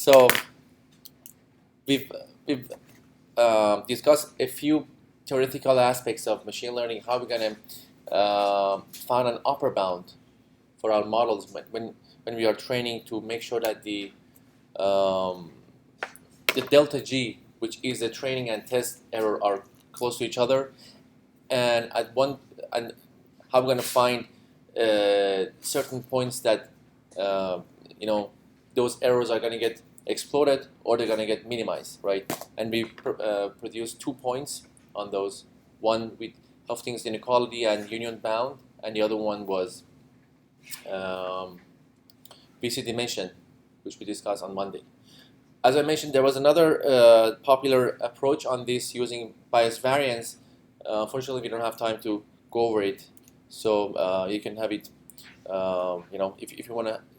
So we've discussed a few theoretical aspects of machine learning, how we're going to find an upper bound for our models when we are training, to make sure that the delta G, which is the training and test error, are close to each other, and how we're going to find certain points that those errors are going to get exploded or they're going to get minimized, right? And we produced 2 points on those. One with Hufting's inequality and union bound, and the other one was BC dimension, which we discussed on Monday. As I mentioned, there was another popular approach on this using bias variance. Unfortunately, we don't have time to go over it, so you can have it.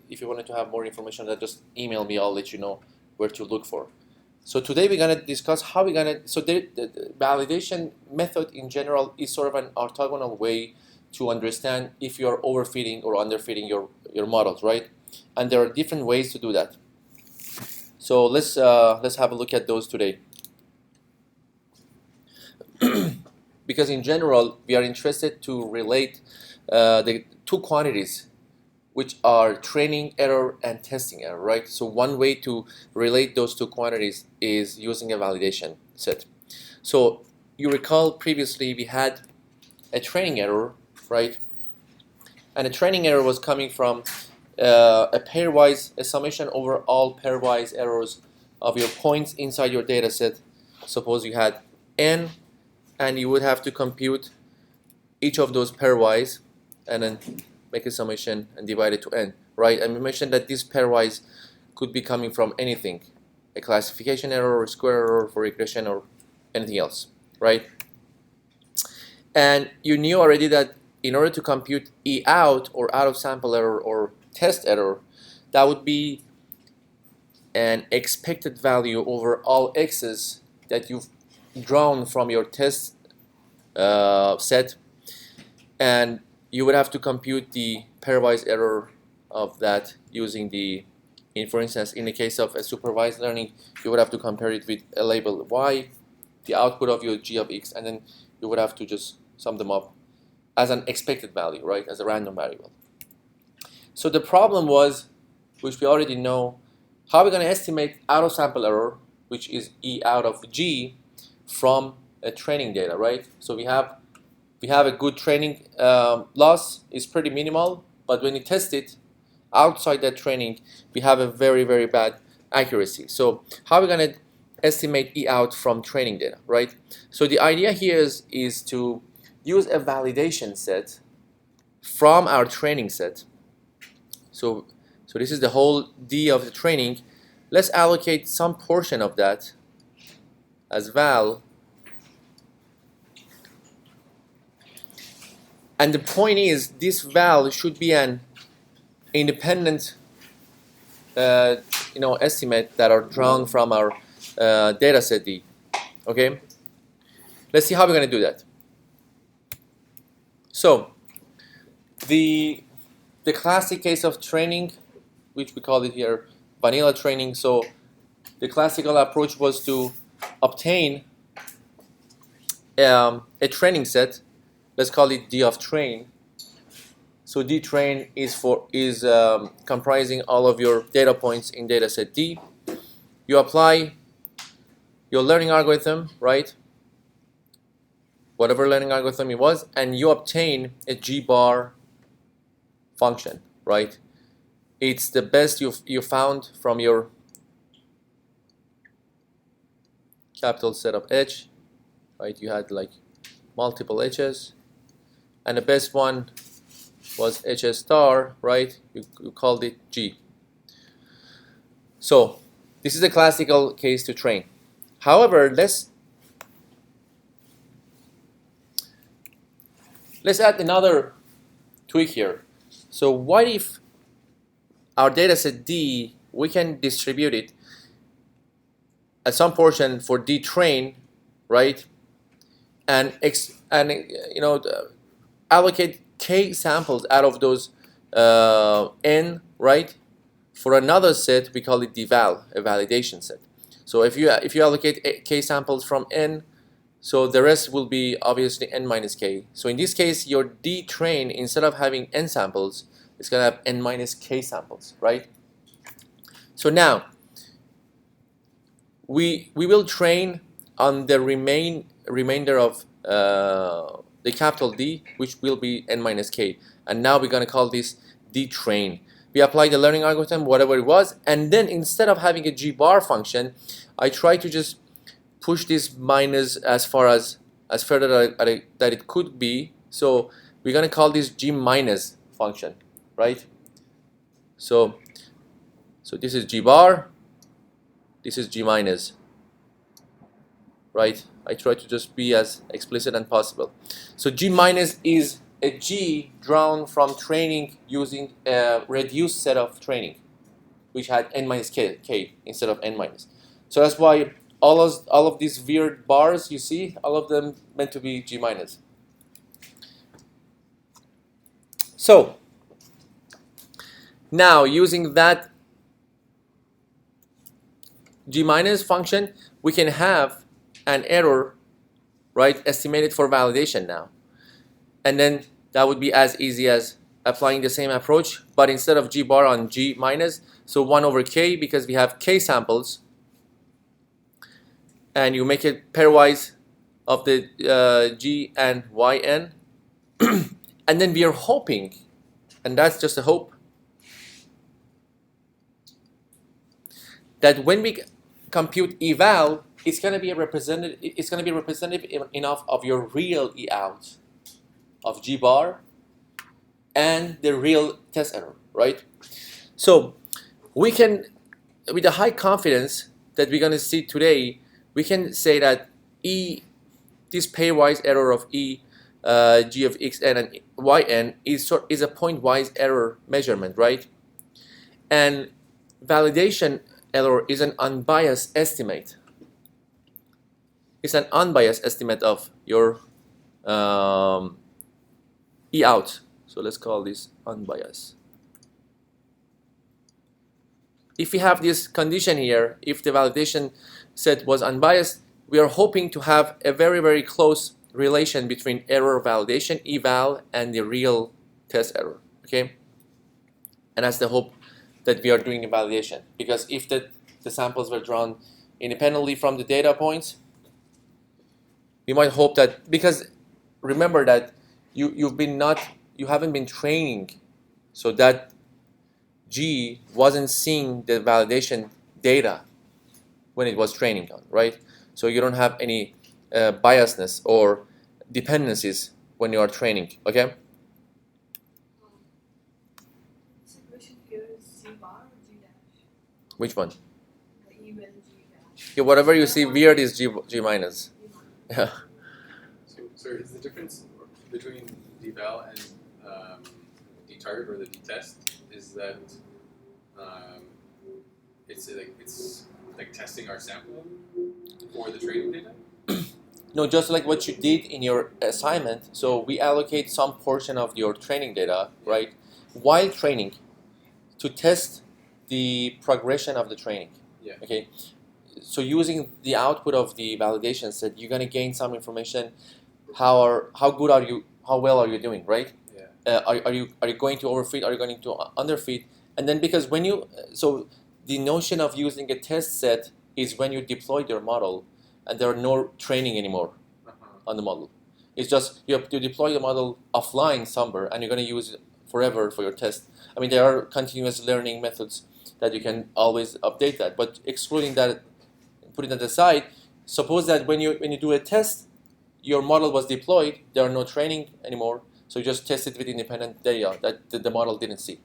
If you wanted to have more information, that just email me. I'll let you know where to look for. So today we're gonna discuss how we're gonna. So the validation method in general is sort of an orthogonal way to understand if you are overfitting or underfitting your models, right? And there are different ways to do that. So let's have a look at those today. Because in general, we are interested to relate the two quantities, which are training error and testing error, right? So one way to relate those two quantities is using a validation set. So you recall previously we had a training error, right? And a training error was coming from a summation over all pairwise errors of your points inside your data set. Suppose you had n, and you would have to compute each of those pairwise and then make a summation and divide it to n, right? And we mentioned that this pairwise could be coming from anything, a classification error or square error for regression or anything else, right? And you knew already that in order to compute E out, or out of sample error, or test error, that would be an expected value over all x's that you've drawn from your test set, and you would have to compute the pairwise error of that using for instance, in the case of a supervised learning, you would have to compare it with a label y, the output of your g of x, and then you would have to just sum them up as an expected value, right, as a random variable. So the problem was, which we already know, how are we going to estimate out of sample error, which is E out of G, from a training data, right? So we have a good training loss, is pretty minimal, but when you test it outside that training, we have a very, very bad accuracy. So how are we going to estimate E out from training data, right? So the idea here is to use a validation set from our training set. So this is the whole D of the training. Let's allocate some portion of that as val. And the point is, this val should be an independent estimate that are drawn from our data set D. Okay? Let's see how we're going to do that. So the classic case of training, which we call it here vanilla training. So the classical approach was to obtain a training set. Let's call it D of train. So D train is comprising all of your data points in data set D. You apply your learning algorithm, right? Whatever learning algorithm it was, and you obtain a G bar function, right? It's the best you found from your capital set of H, right? You had like multiple H's, and the best one was HS star, right? You called it G. So this is a classical case to train. However, let's add another tweak here. So what if our data set D, we can distribute it at some portion for D train, right? And allocate K samples out of those N, right, For another set, we call it deval, a validation set. So if you allocate k samples from n, so the rest will be obviously n minus k. So in this case, your D train, instead of having n samples, it's going to have n minus k samples, right? So now, we will train on the remainder of the capital D, which will be n minus k. And now we're going to call this D train. We apply the learning algorithm, whatever it was, and then instead of having a G bar function, I try to just push this minus as further that it could be. So we're going to call this G minus function, right? So this is G bar, this is G minus, right? I try to just be as explicit as possible. So G minus is a G drawn from training using a reduced set of training, which had n minus k instead of n minus. So that's why all of these weird bars you see, all of them meant to be G minus. So now using that G minus function, we can have an error, right, estimated for validation now. And then that would be as easy as applying the same approach, but instead of G bar on G minus, so 1 over k, because we have k samples, and you make it pairwise of the G and yn, and then we are hoping, and that's just a hope, that when we compute eval, it's going to be representative enough of your real E out of G bar and the real test error, right? So we can, with a high confidence that we're going to see today, we can say that this pairwise error of G of xn and yn is a pointwise error measurement, right? And validation error is an unbiased estimate. It's an unbiased estimate of your E out. So let's call this unbiased. If we have this condition here, if the validation set was unbiased, we are hoping to have a very, very close relation between error validation, eval, and the real test error, okay? And that's the hope that we are doing in validation. Because if the samples were drawn independently from the data points, we might hope that, because remember that you haven't been training, so that G wasn't seeing the validation data when it was training on, right? So you don't have any biasness or dependencies when you are training, okay? So the question here is G bar or G dash? Which one? The even G dash. Yeah, whatever you see weird is G minus. Yeah. So is the difference between deval and detarget or the detest is that it's like testing our sample for the training data? No, just like what you did in your assignment. So we allocate some portion of your training data, right, while training, to test the progression of the training. Yeah. Okay. So using the output of the validation set, you're gonna gain some information. How good are you? How well are you doing? Right? Yeah. Are you going to overfit? Are you going to underfit? And then because when you the notion of using a test set is when you deploy your model and there are no training anymore on the model. It's just you have to deploy the model offline somewhere and you're going to use it forever for your test. I mean, there are continuous learning methods that you can always update that, but excluding that, putting that aside, suppose that when you do a test, your model was deployed, there are no training anymore, so you just test it with independent data that the model didn't see.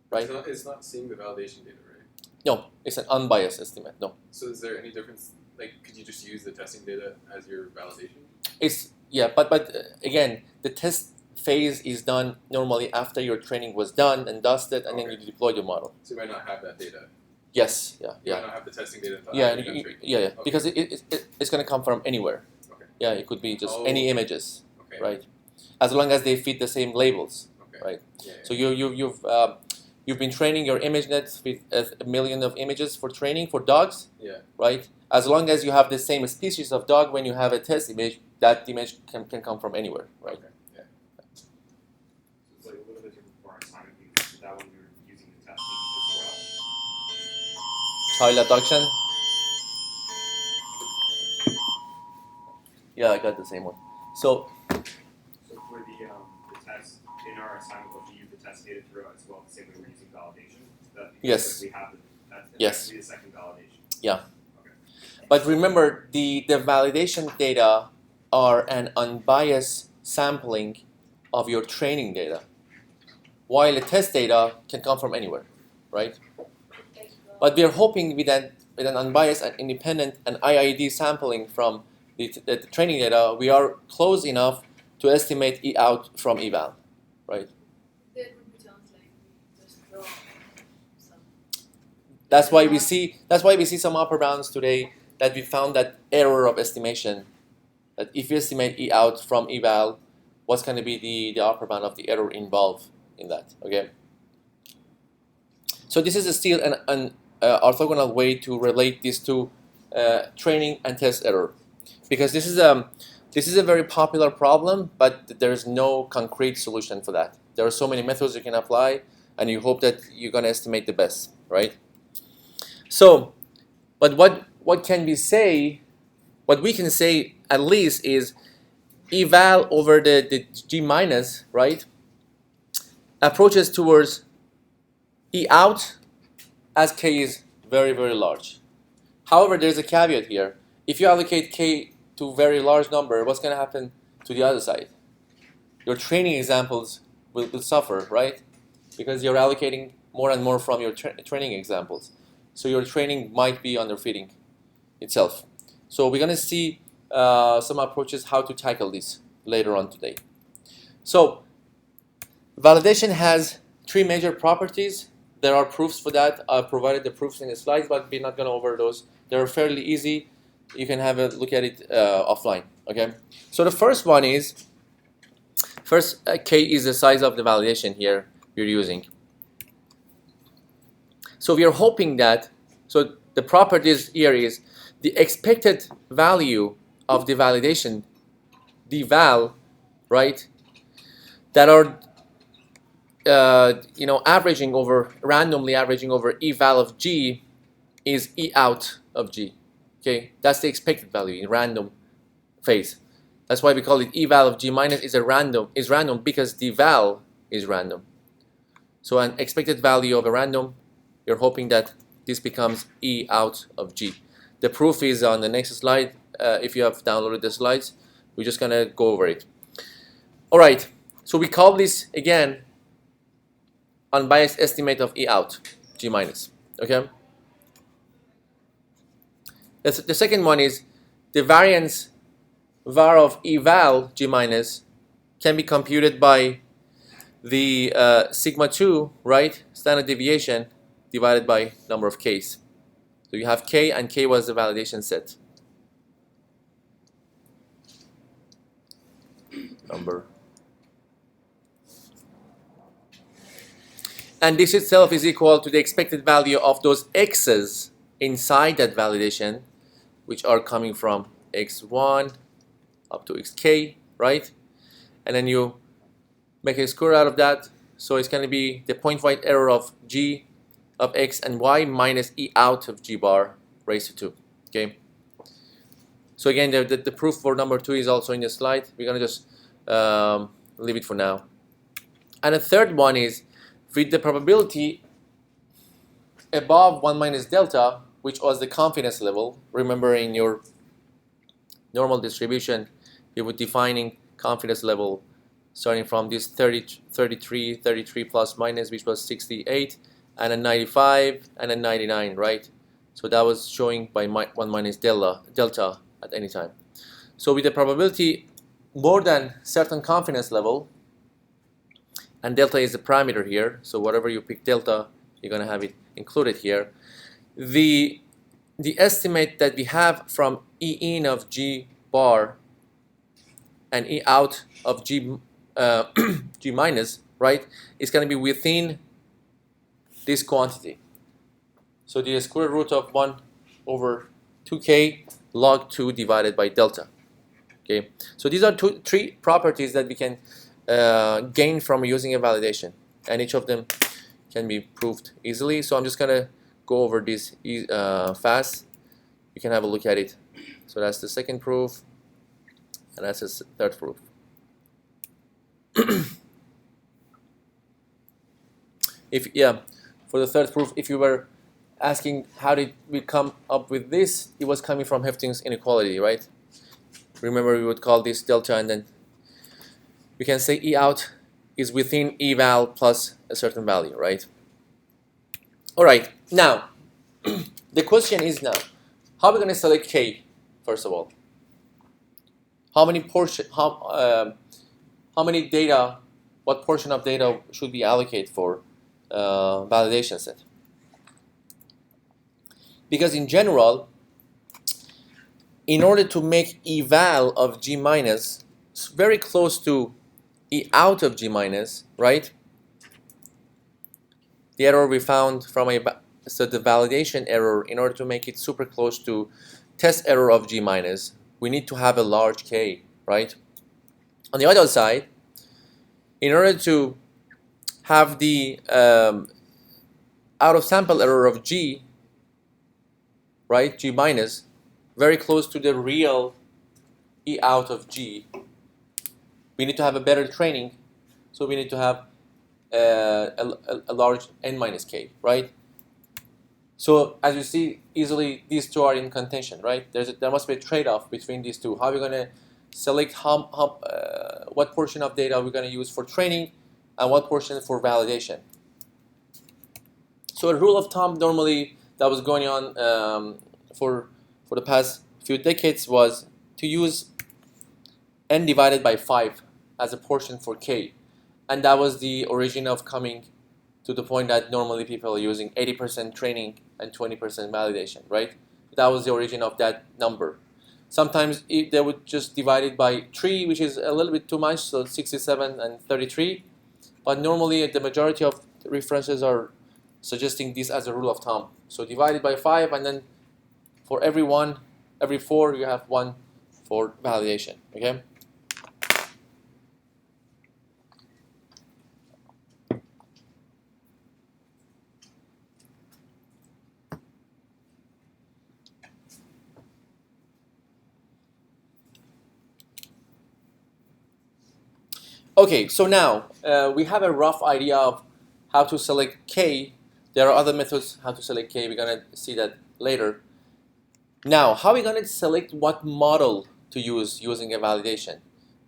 Right? It's not seeing the validation data, right? No, it's an unbiased estimate. No. So is there any difference? Like, could you just use the testing data as your validation? It's but again, the test phase is done normally after your training was done and dusted, and then you deploy your model. So you might not have that data. Yes. You might not have the testing data. Yeah. Okay. Because it's going to come from anywhere. Okay. Yeah, it could be just any images, okay. right? As long as they fit the same labels, Okay. right? Yeah. So you've you've been training your ImageNet with a million of images for training for dogs, Yeah. right? As long as you have the same species of dog, when you have a test image, that image can come from anywhere, right? Okay. Yeah. So it's like a little bit different for our assignment because that one we were using the testing as Child abduction. Yeah, I got the same one. So well. So for the test in our assignment, we'll use the test data throughout as well, the same way we're using validation. That Yes. we have that's Yes. actually the second validation. Yeah. Okay. But remember, the validation data are an unbiased sampling of your training data, while the test data can come from anywhere, right? But we are hoping with an unbiased and independent and IID sampling from the training data, we are close enough to estimate E out from eval, right? There would be chance like we just draw some. That's why we see some upper bounds today that we found that error of estimation. That if you estimate E out from eval, what's going to be the upper bound of the error involved in that? Okay. So this is still an orthogonal way to relate these two training and test error, because this is a very popular problem, but there is no concrete solution for that. There are so many methods you can apply, and you hope that you're going to estimate the best, right? So, but what can we say? What we can say at least is eval over the G minus, right, approaches towards E out as k is very, very large. However, there's a caveat here. If you allocate k to a very large number, what's going to happen to the other side? Your training examples will suffer, right? Because you're allocating more and more from your training examples. So your training might be underfitting itself. So we're going to see some approaches how to tackle this later on today. So validation has three major properties. There are proofs for that. I've provided the proofs in the slides, but we're not going to over those. They're fairly easy. You can have a look at it offline. Okay. So the first one is, k is the size of the validation here we're using. So we are hoping that, so the properties here is the expected value of the validation, the val, right, that are randomly averaging over eval of G is E out of G. Okay, that's the expected value in random phase. That's why we call it eval of G minus is random because the val is random. So an expected value of a random, you're hoping that this becomes E out of G. The proof is on the next slide. If you have downloaded the slides, we're just gonna go over it. All right, so we call this again unbiased estimate of E out, G minus, okay? The second one is the variance var of eval G minus can be computed by the sigma 2, right, standard deviation divided by number of k's. So you have k, and k was the validation set. Number. And this itself is equal to the expected value of those x's inside that validation, which are coming from x1 up to xk, right? And then you make a square out of that. So it's going to be the point-wide error of g of x and y minus E out of G bar raised to 2, okay? So again, the proof for number 2 is also in the slide. We're going to just leave it for now. And the third one is with the probability above 1 minus delta, which was the confidence level. Remember, in your normal distribution, you were defining confidence level starting from this 33 plus minus, which was 68, and a 95, and a 99, right? So that was showing by 1 minus delta at any time. So with the probability more than certain confidence level, and delta is the parameter here, so whatever you pick delta, you're going to have it included here. The estimate that we have from E in of G bar and E out of G G minus, right, is going to be within this quantity. So the square root of 1 over 2k log 2 divided by delta. Okay, so these are three properties that we can gain from using a validation, and each of them can be proved easily. So I'm just gonna go over this fast. You can have a look at it. So that's the second proof, and that's the third proof. For the third proof, if you were asking how did we come up with this, it was coming from Hefting's inequality, right? Remember, we would call this delta, and then we can say E out is within eval plus a certain value, right? All right, now the question is now, how are we going to select k? First of all, how many data, what portion of data should we allocate for validation set? Because in general, in order to make eval of G minus very close to E out of G minus, right? The error we found from so the validation error, in order to make it super close to test error of G minus, we need to have a large K, right? On the other side, in order to have the out of sample error of G, right, G minus, very close to the real E out of G, we need to have a better training, so we need to have a large n minus k, right? So as you see, easily these two are in contention, right? There must be a trade-off between these two. How are we going to select what portion of data we're going to use for training and what portion for validation? So a rule of thumb normally that was going on for the past few decades was to use n divided by 5 as a portion for k. And that was the origin of coming to the point that normally people are using 80% training and 20% validation, right? That was the origin of that number. Sometimes they would just divide it by 3, which is a little bit too much, so 67 and 33. But normally the majority of references are suggesting this as a rule of thumb. So divide it by 5, and then for every 4, you have 1 for validation, okay? Okay, so now we have a rough idea of how to select k. There are other methods how to select k. We're going to see that later. Now, how are we going to select what model to use using a validation?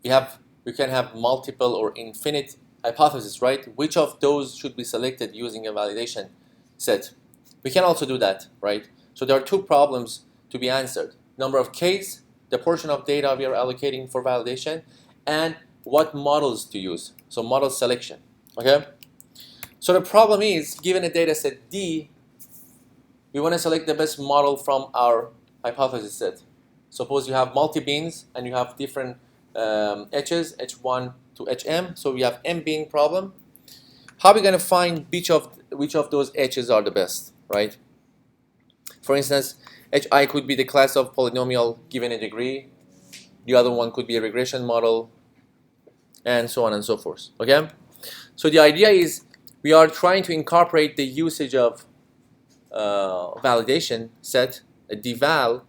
We can have multiple or infinite hypotheses, right? Which of those should be selected using a validation set? We can also do that, right? So there are two problems to be answered. Number of k's, the portion of data we are allocating for validation, and what models to use. So model selection, okay? So the problem is, given a data set D, we want to select the best model from our hypothesis set. Suppose you have multi-beans and you have different H's, H1 to HM, so we have M-bean problem. How are we going to find which of those H's are the best, right? For instance, HI could be the class of polynomial given a degree. The other one could be a regression model, and so on and so forth, okay? So the idea is we are trying to incorporate the usage of validation set, a deval,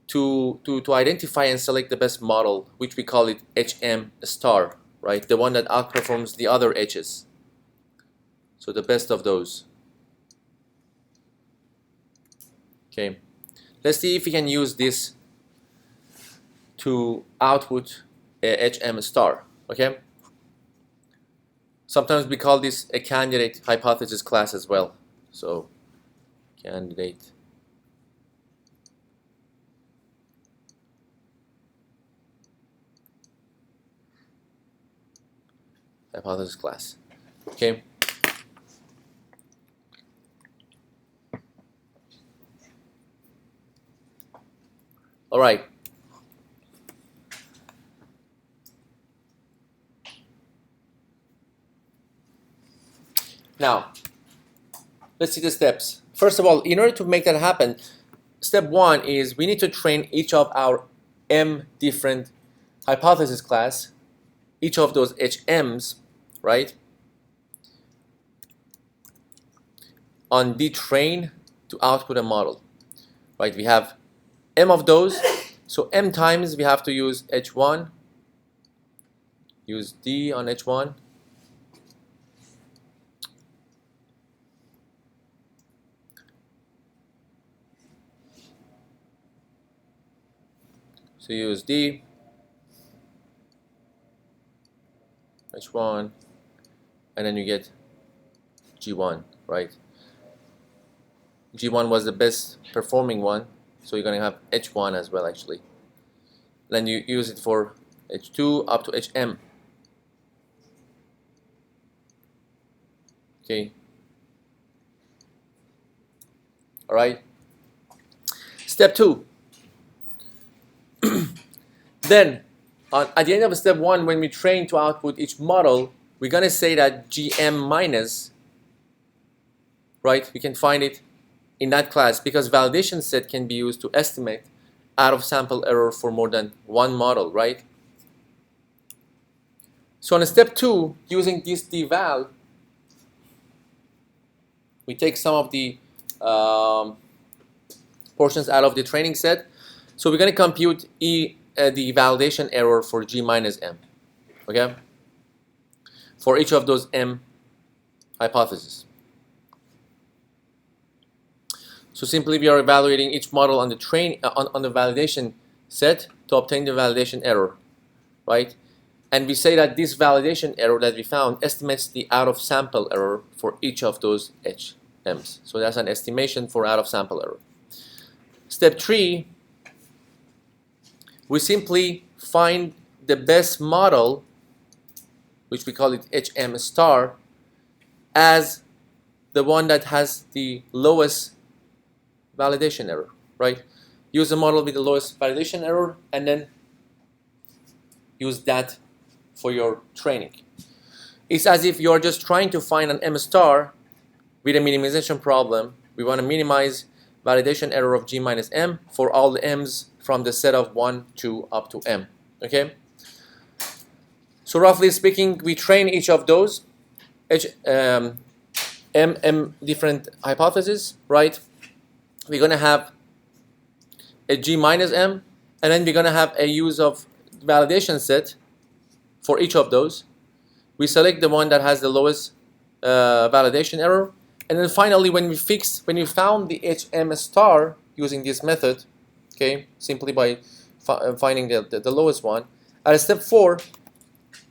to identify and select the best model, which we call it HM star, right? The one that outperforms the other H's. So the best of those. Okay. Let's see if we can use this to output a HM star, okay? Sometimes we call this a candidate hypothesis class as well. So candidate hypothesis class, okay? All right. Now, let's see the steps. First of all, in order to make that happen, step one is we need to train each of our m different hypothesis class, each of those HMs, right, on the train to output a model, right? We have m of those, so m times we have to use H1, use D on H1, so use D, H1, and then you get G1, right? G1 was the best performing one, so you're going to have H1 as well actually. Then you use it for H2 up to HM. Okay. All right. Step 2. Then, at the end of step 1, when we train to output each model, we're going to say that GM minus, right, we can find it in that class because validation set can be used to estimate out of sample error for more than one model, right? So on step 2, using this deval, we take some of the portions out of the training set. So we're going to compute the validation error for G minus M, okay? For each of those M hypotheses. So simply we are evaluating each model on the on the validation set to obtain the validation error, right? And we say that this validation error that we found estimates the out of sample error for each of those HMs. So that's an estimation for out of sample error. Step 3, we simply find the best model, which we call it HM star, as the one that has the lowest validation error, right? Use a model with the lowest validation error and then use that for your training. It's as if you're just trying to find an M star with a minimization problem. We want to minimize validation error of G minus M for all the M's from the set of 1, 2 up to M, okay? So roughly speaking, we train each of those M different hypotheses, right? We're going to have a G minus M, and then we're going to have a use of validation set for each of those. We select the one that has the lowest validation error, and then finally when we found the HM star using this method, okay, simply by finding the lowest one, at step 4,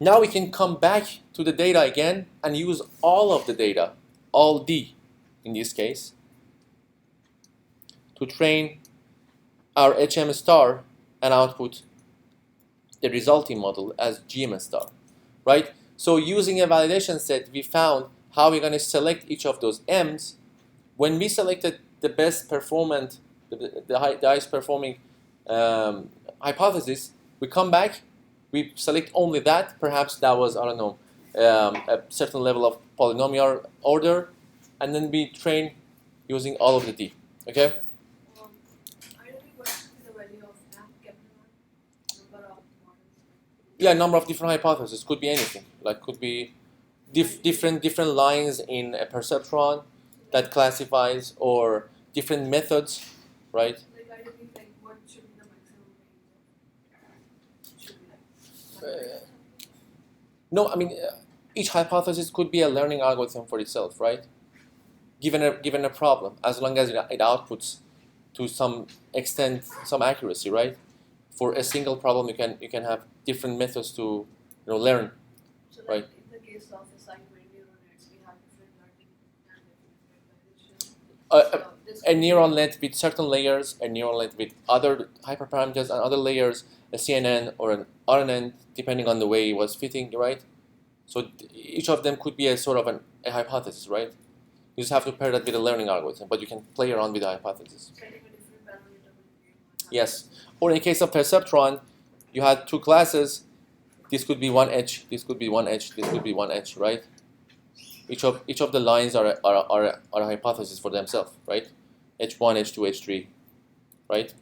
now we can come back to the data again and use all of the data, all D in this case, to train our HM star and output the resulting model as GM star, right? So using a validation set, we found how we're going to select each of those M's. When we selected the best performant, the highest performing hypothesis, we come back, we select only that. Perhaps that was, I don't know, a certain level of polynomial order, and then we train using all of the D, okay? I don't think what is the value of number of models. Yeah, number of different hypotheses. Could be anything. Like could be different lines in a perceptron that classifies, or different methods, right? Like I don't think like what should be the maximum range? Should be like No, I mean each hypothesis could be a learning algorithm for itself, right? Given a problem, as long as it outputs to some extent some accuracy, right? For a single problem, you can have different methods to learn. so Right. like in the case of assignment neural nets, we have different learning and different validation. So this A neural net with certain layers, a neural net with other hyperparameters and other layers, a CNN or an RNN, depending on the way it was fitting, right? So each of them could be a sort of a hypothesis, right? You just have to pair that with a learning algorithm, but you can play around with the hypothesis. setting a different parameter will be one. Yes. Or in the case of perceptron, you had two classes. This could be one edge, this could be one edge, this could be one edge, right? Each of the lines are a hypothesis for themselves, right? H1, H2, H3, right?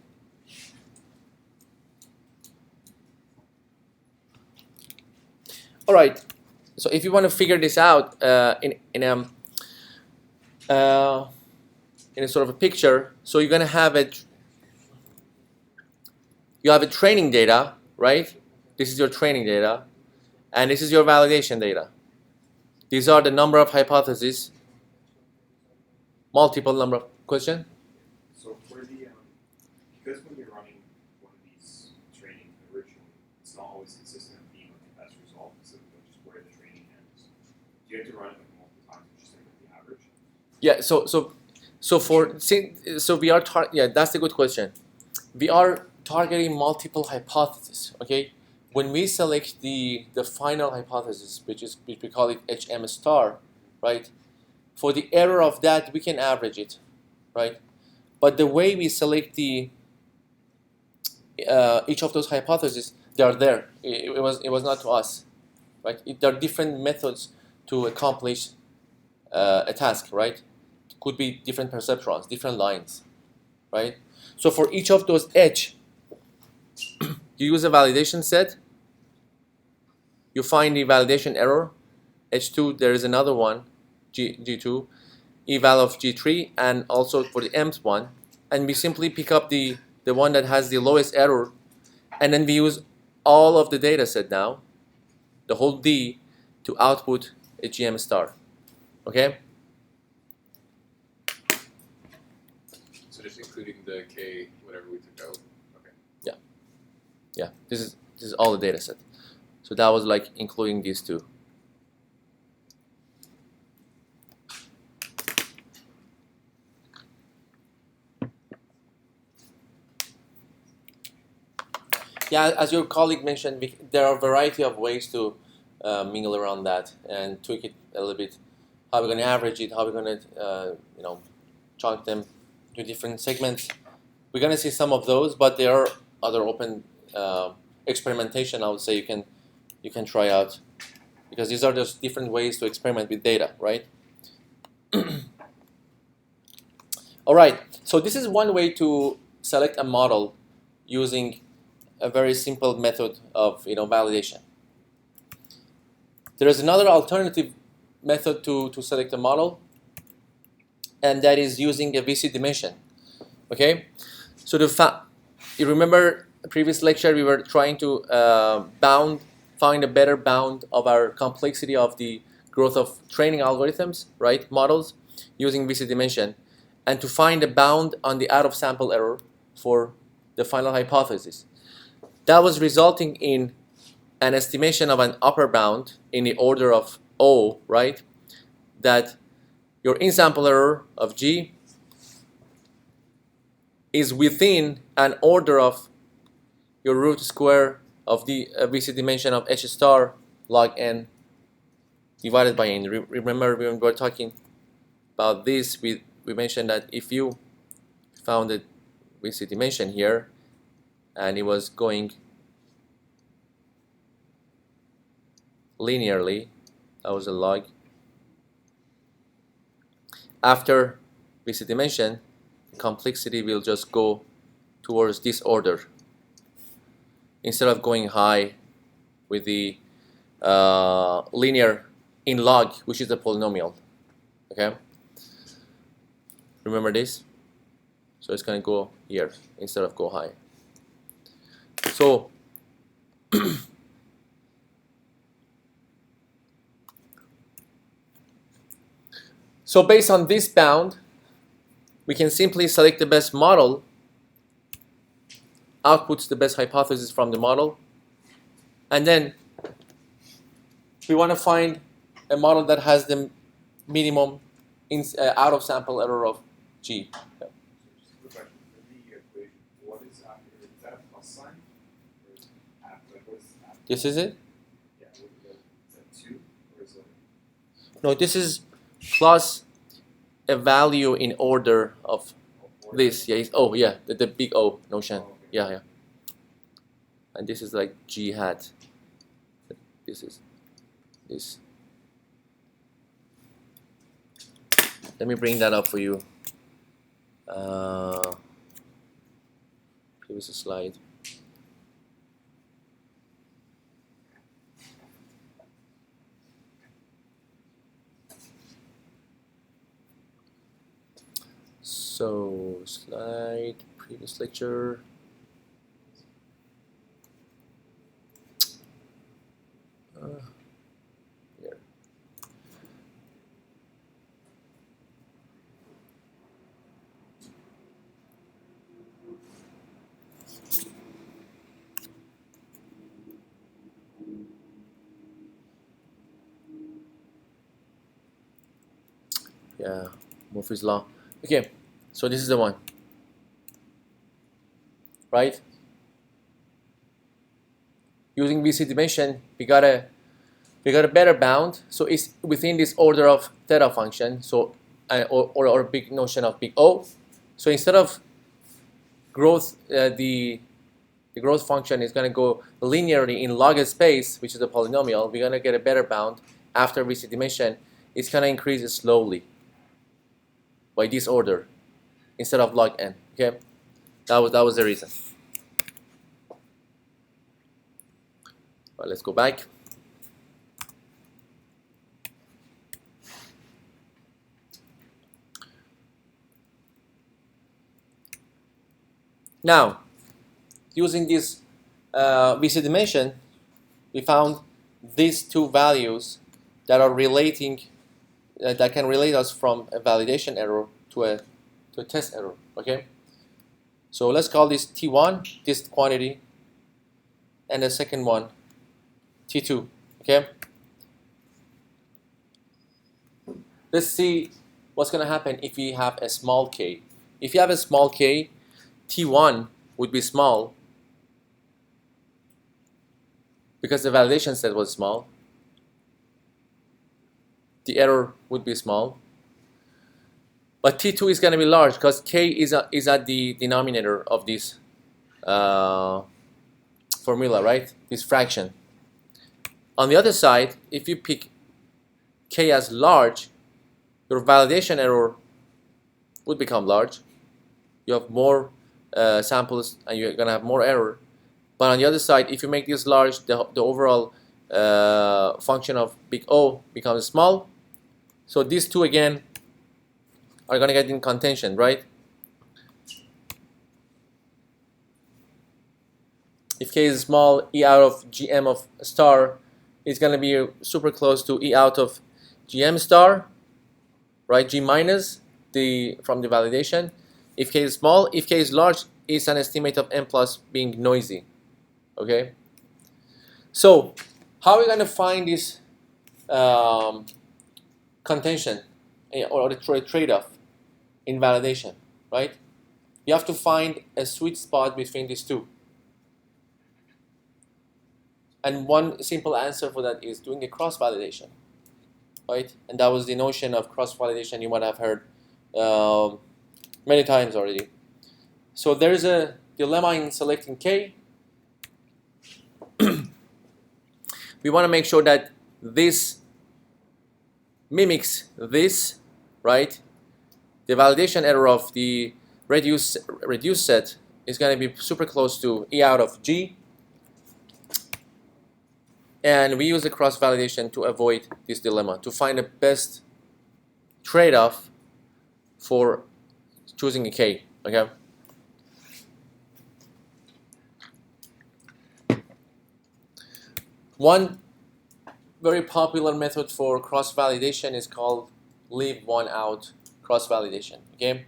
All right. So if you want to figure this out in a sort of a picture, so you're gonna have you have a training data, right? This is your training data, and this is your validation data. These are the number of hypotheses, multiple number of question. So for the because when you're running one of these training originally, it's not always consistent with being like the best result, so just where the training ends. Do you have to run it like multiple times to just like the average? Yeah. So we are that's a good question. We are targeting multiple hypotheses. Okay. When we select the final hypothesis, which we call it HM star, right? For the error of that, we can average it, right? But the way we select the each of those hypotheses, they are there. It was not to us, right? There are different methods to accomplish a task, right? It could be different perceptrons, different lines, right? So for each of those H, you use a validation set. You find the validation error. H2, there is another one, G2, eval of G3, and also for the mth one. And we simply pick up the one that has the lowest error, and then we use all of the data set now, the whole D, to output a GM star. Okay? So just including the K, whatever we took out. Okay. Yeah. This is all the data set. So that was like including these two. Yeah, as your colleague mentioned, there are a variety of ways to mingle around that and tweak it a little bit. How we're going to average it, how we're going to chunk them to different segments. We're going to see some of those, but there are other open experimentation. I would say you can try out, because these are just different ways to experiment with data, right? All right. So this is one way to select a model using a very simple method of validation. There is another alternative method to select a model, and that is using a VC dimension. Okay, so you remember the previous lecture we were trying to find a better bound of our complexity of the growth of training algorithms, right? Models using VC dimension, and to find a bound on the out of sample error for the final hypothesis. That was resulting in an estimation of an upper bound in the order of O, right? That your in-sample error of G is within an order of your root square of the VC dimension of H star log n divided by n. Remember when we were talking about this, we mentioned that if you found a VC dimension here and it was going linearly, that was a log. After VC dimension, complexity will just go towards this order instead of going high with the linear in log, which is a polynomial. Okay, remember this? So it's going to go here instead of go high. So so based on this bound, we can simply select the best model, outputs the best hypothesis from the model, and then we want to find a model that has the minimum out of sample error of G. Just a quick question. For the equation, what is after? Is that a plus sign? Or is it after? Like, what is after? This is it? Yeah, is that 2? Or is it? No, this is plus a value in order of this. Yeah, the big O notion. Oh, okay. Yeah. And this is like G hat. This is this. Let me bring that up for you. Previous slide. So, slide, previous lecture. Here. Yeah, Murphy's Law. Okay, so this is the one, right? Using VC dimension, we got a better bound. So it's within this order of theta function. So or big notion of big O. So instead of growth, the growth function is going to go linearly in log space, which is a polynomial. We're going to get a better bound after VC dimension. It's going to increase slowly by this order instead of log n. Okay, that was the reason. Well, let's go back. Now, using this VC dimension, we found these two values that are relating, that can relate us from a validation error to a test error. Okay. So let's call this T1, this quantity, and the second one T2. Okay. Let's see what's going to happen if we have a small k. If you have a small k, T1 would be small because the validation set was small. The error would be small. But T2 is going to be large because k is at the denominator of this formula, right? This fraction. On the other side, if you pick k as large, your validation error would become large. You have more samples and you're going to have more error. But on the other side, if you make this large, the overall function of big O becomes small. So these two again are going to get in contention, right? If k is small, E out of GM of star is going to be super close to E out of GM star, right? G minus from the validation. If k is small, if k is large, it's an estimate of n plus being noisy. Okay. So how are we going to find this contention or the trade-off in validation, right? You have to find a sweet spot between these two. And one simple answer for that is doing a cross-validation, right? And that was the notion of cross-validation you might have heard many times already. So there is a dilemma in selecting k. We want to make sure that this mimics this, right? The validation error of the reduced set is going to be super close to E out of G. And we use a cross-validation to avoid this dilemma, to find the best trade-off for choosing a k, okay? One very popular method for cross-validation is called leave one out cross-validation, okay?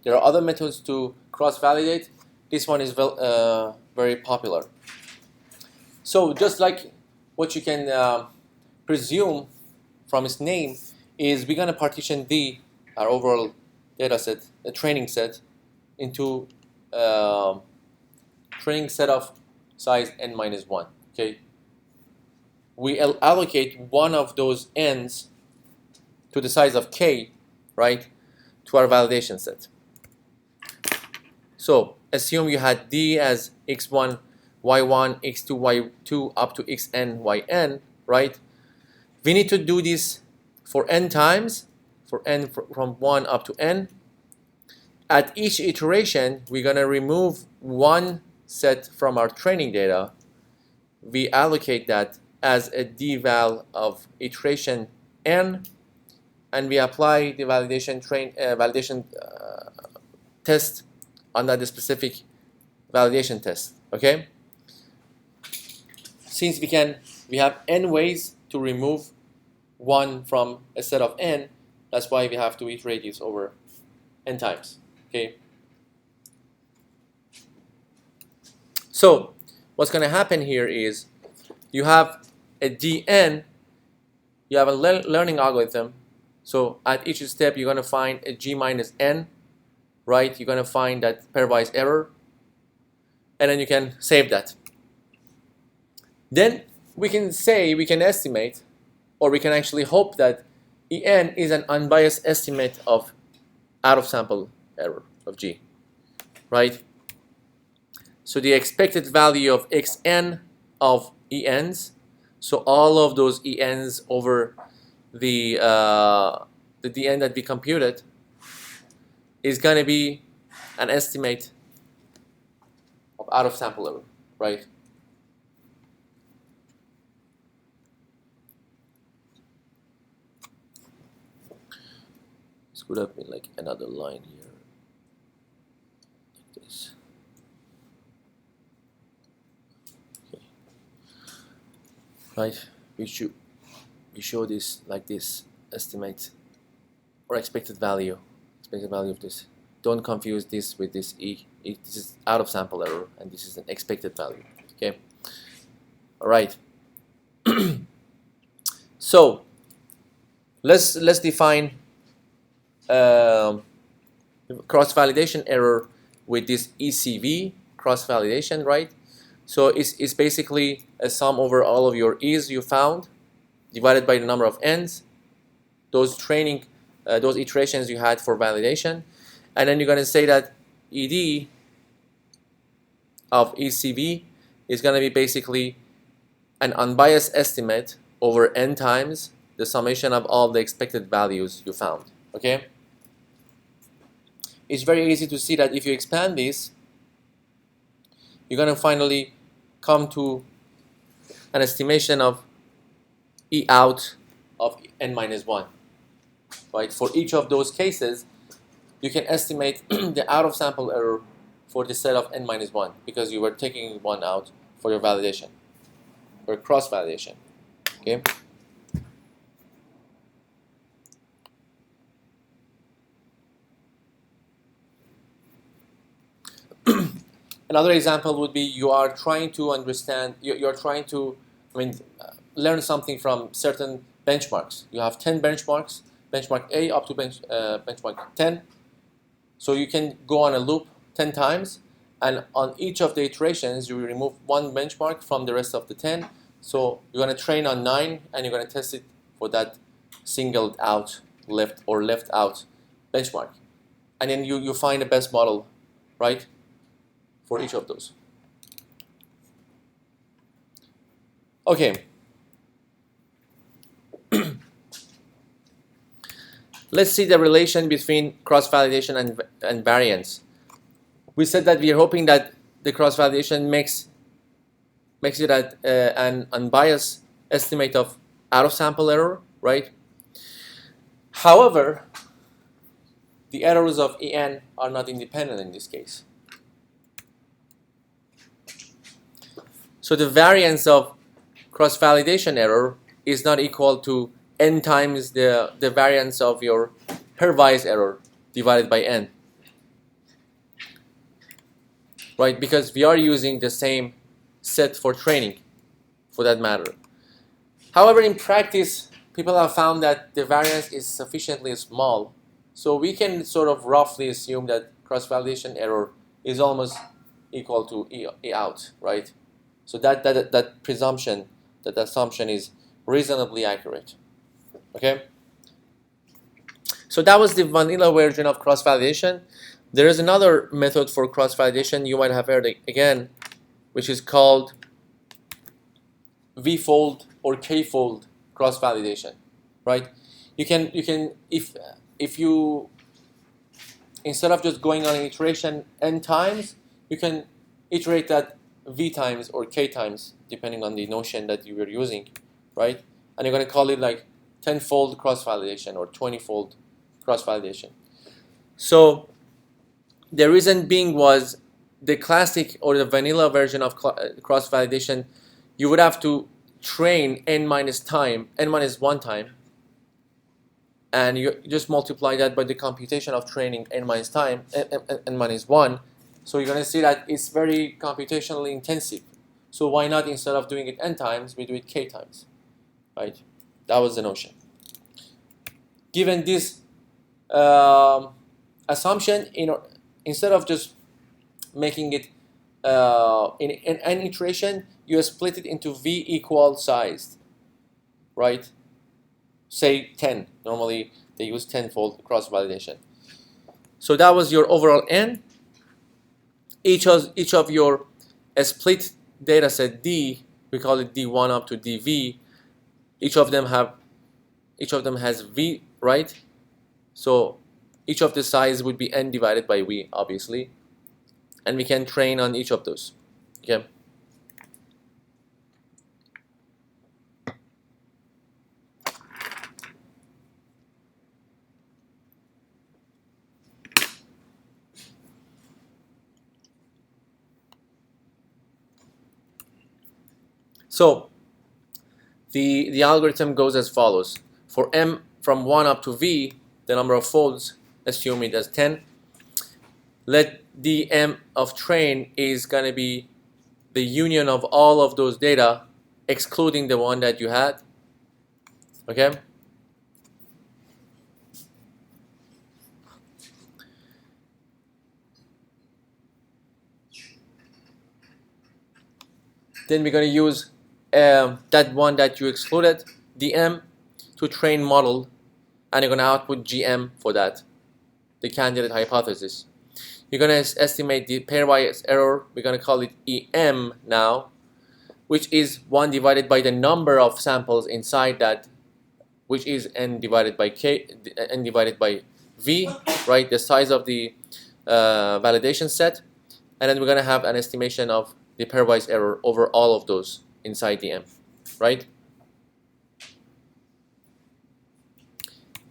There are other methods to cross-validate. This one is very popular. So just like what you can presume from its name is we're going to partition D, our overall data set, a training set, into training set of size n minus 1, okay? We allocate one of those n's to the size of k, right, to our validation set. So assume you had D as x1, y1, x2, y2, up to xn, yn, right? We need to do this for n times for n from 1 up to n. At each iteration, we're going to remove one set from our training data. We allocate that as a d-val of iteration n, and we apply the validation test on that specific validation test. Okay. Since we have n ways to remove one from a set of n, that's why we have to iterate this over n times. Okay. So what's going to happen here is you have a dn, you have a learning algorithm. So at each step, you're going to find a g minus n, right? You're going to find that pairwise error, and then you can save that. Then we can estimate, or we can actually hope that En is an unbiased estimate of out-of-sample error of G, right? So the expected value of xn of ENs, so all of those ENs over the dn that we computed is going to be an estimate of out-of-sample error, right? This could have been like another line here, like this. Okay. Right? We show this like this, estimate or expected value of this. Don't confuse this with this this is out of sample error, and this is an expected value. Okay. All right. So let's define cross-validation error with this ECV cross-validation, right? So it's basically a sum over all of your E's you found divided by the number of N's, those iterations you had for validation, and then you're going to say that ED of ECV is going to be basically an unbiased estimate over n times the summation of all the expected values you found. Okay? It's very easy to see that if you expand this, you're going to finally come to an estimation of E out of n minus 1. Right? For each of those cases, you can estimate the out-of-sample error for the set of n minus 1 because you were taking one out for your validation, or cross-validation. Okay? Another example would be you are trying to understand, you're trying to, learn something from certain benchmarks. You have 10 benchmarks, benchmark A up to benchmark 10. So you can go on a loop 10 times, and on each of the iterations, you will remove one benchmark from the rest of the 10. So you're going to train on 9, and you're going to test it for that singled out left out benchmark. And then you find the best model, right, for each of those. Okay. Let's see the relation between cross-validation and variance. We said that we are hoping that the cross-validation makes it an unbiased estimate of out-of-sample error, right? However, the errors of En are not independent in this case. So the variance of cross-validation error is not equal to n times the variance of your pairwise error divided by n. Right? Because we are using the same set for training, for that matter. However, in practice, people have found that the variance is sufficiently small, so we can sort of roughly assume that cross-validation error is almost equal to E out, right? So that presumption, that assumption is reasonably accurate. Okay? So that was the vanilla version of cross-validation. There is another method for cross-validation you might have heard again, which is called V-fold or K-fold cross-validation, right? You can if if you, instead of just going on an iteration n times, you can iterate that v times or k times, depending on the notion that you were using, right? And you're going to call it like 10-fold cross-validation or 20-fold cross-validation. So the reason being was the classic or the vanilla version of cross-validation, you would have to train n minus 1 time, and you just multiply that by the computation of training n minus 1. So you're going to see that it's very computationally intensive. So why not, instead of doing it n times, we do it k times, right? That was the notion. Given this assumption, instead of just making it in an iteration, you split it into v equal sized, right? Say 10. Normally they use 10-fold cross-validation. So that was your overall n. Each of your split data set D, we call it D1 up to DV. Each of them has V, right? So each of the size would be n divided by V, obviously, and we can train on each of those. Okay. So the algorithm goes as follows. For m from 1 up to v, the number of folds, assume it as 10. Let the m of train is going to be the union of all of those data, excluding the one that you had. Okay? Then we're going to use that one that you excluded, dm, to train model, and you're going to output gm for that, the candidate hypothesis. You're going to estimate the pairwise error. We're going to call it em now, which is 1 divided by the number of samples inside that, which is n divided by v, right? The size of the validation set, and then we're going to have an estimation of the pairwise error over all of those inside the m, right?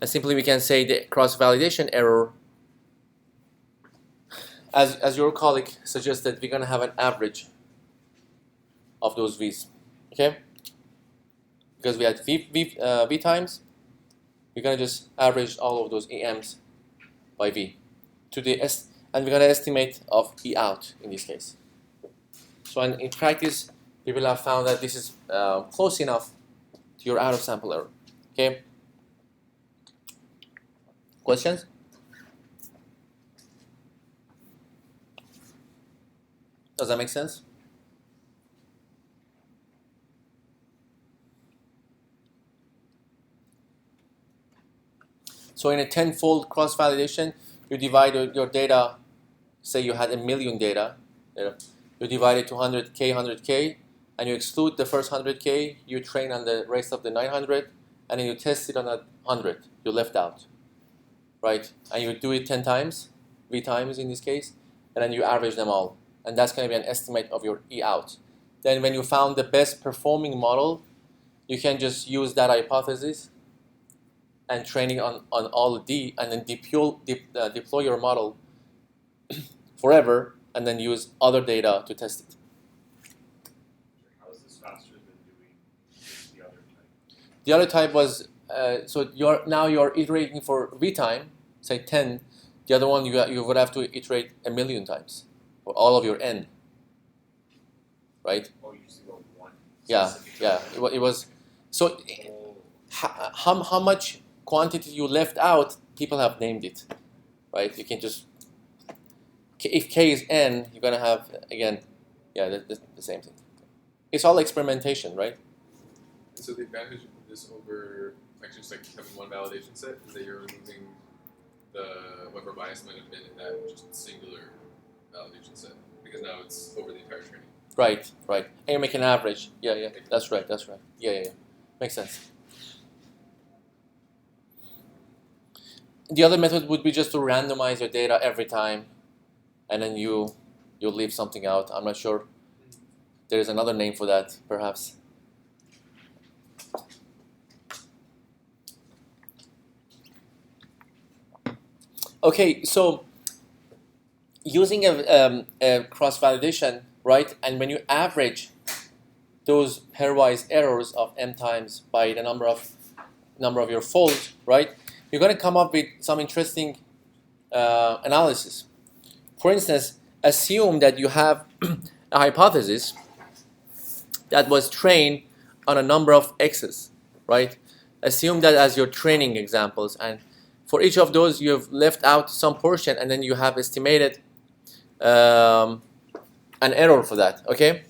And simply we can say the cross-validation error, as your colleague suggested, we're going to have an average of those v's, okay? Because we had v times, we're going to just average all of those ems by v to the and we're going to estimate of e out in this case. So in practice, people have found that this is close enough to your out of sample error. Okay. Questions? Does that make sense? So in a 10-fold cross-validation, you divide your data. Say you had 1 million data. You divide it to 100K, and you exclude the first 100K. You train on the rest of the 900, and then you test it on that 100 you left out, right? And you do it 10 times, v times in this case, and then you average them all. And that's going to be an estimate of your E out. Then when you found the best performing model, you can just use that hypothesis and training on all D, and then deploy your model forever, and then use other data to test it. How is this faster than doing the other type? The other type was, so you're iterating for V time, say 10. The other one you would have to iterate 1 million times for all of your N, right? Oh, you just go one. Yeah. It was, so how much quantity you left out, people have named it, right? You can just, if K is N, you're gonna have, again, the same thing. It's all experimentation, right? So the advantage of this over actually just like having one validation set is that you're removing whatever bias might have been in that just singular validation set, because now it's over the entire training. Right. And you make an average. Yeah. That's right. Yeah. Makes sense. the other method would be just to randomize your data every time, and then you leave something out. I'm not sure. There is another name for that, perhaps. Okay, so using a cross-validation, right? And when you average those pairwise errors of m times by the number of your folds, right? You're going to come up with some interesting analysis. For instance, assume that you have a hypothesis that was trained on a number of x's, right? Assume that as your training examples, and for each of those you've left out some portion, and then you have estimated an error for that, okay?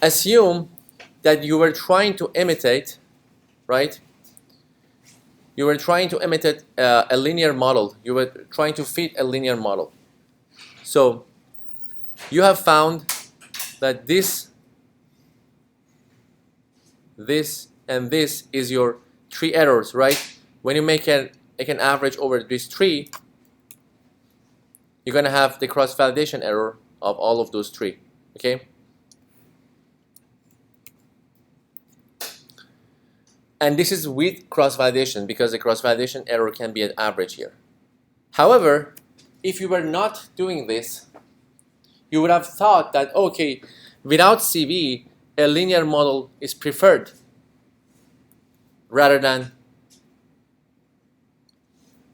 Assume that you were trying to imitate, right? You were trying to imitate a linear model. You were trying to fit a linear model. So you have found that this, and this is your three errors, right? When you make an average over these three, you're going to have the cross-validation error of all of those three, okay? And this is with cross-validation, because the cross-validation error can be an average here. However, if you were not doing this, you would have thought that, okay, without CV, a linear model is preferred rather than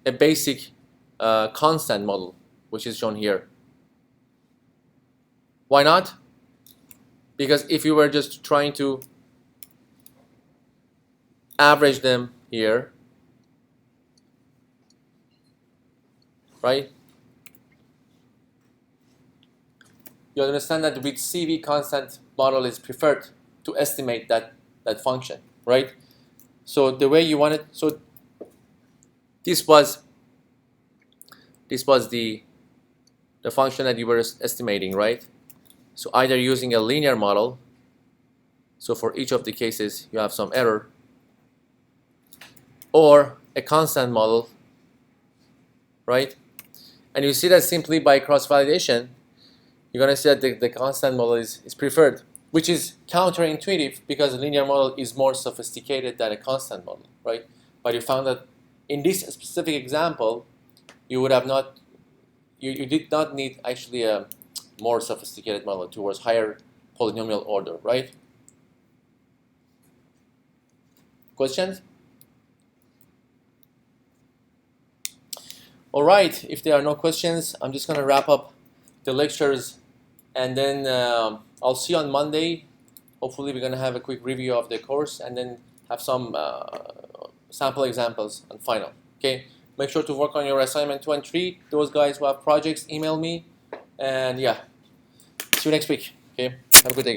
a basic constant model, which is shown here. Why not? Because if you were just trying to average them here, right? You understand that with CV, constant model is preferred to estimate that function, right? So the way you want it, so this was the function that you were estimating, right? So either using a linear model, so for each of the cases you have some error, or a constant model, right? And you see that simply by cross-validation, you're going to see that the constant model is preferred, which is counterintuitive because a linear model is more sophisticated than a constant model, right? But you found that in this specific example, you would have not, you did not need actually a more sophisticated model towards higher polynomial order, right? Questions? All right, if there are no questions, I'm just going to wrap up the lectures, and then I'll see you on Monday. Hopefully we're going to have a quick review of the course and then have some sample examples and final. Okay, make sure to work on your assignment 2 and 3. Those guys who have projects, email me, and yeah, see you next week. Okay, have a good day.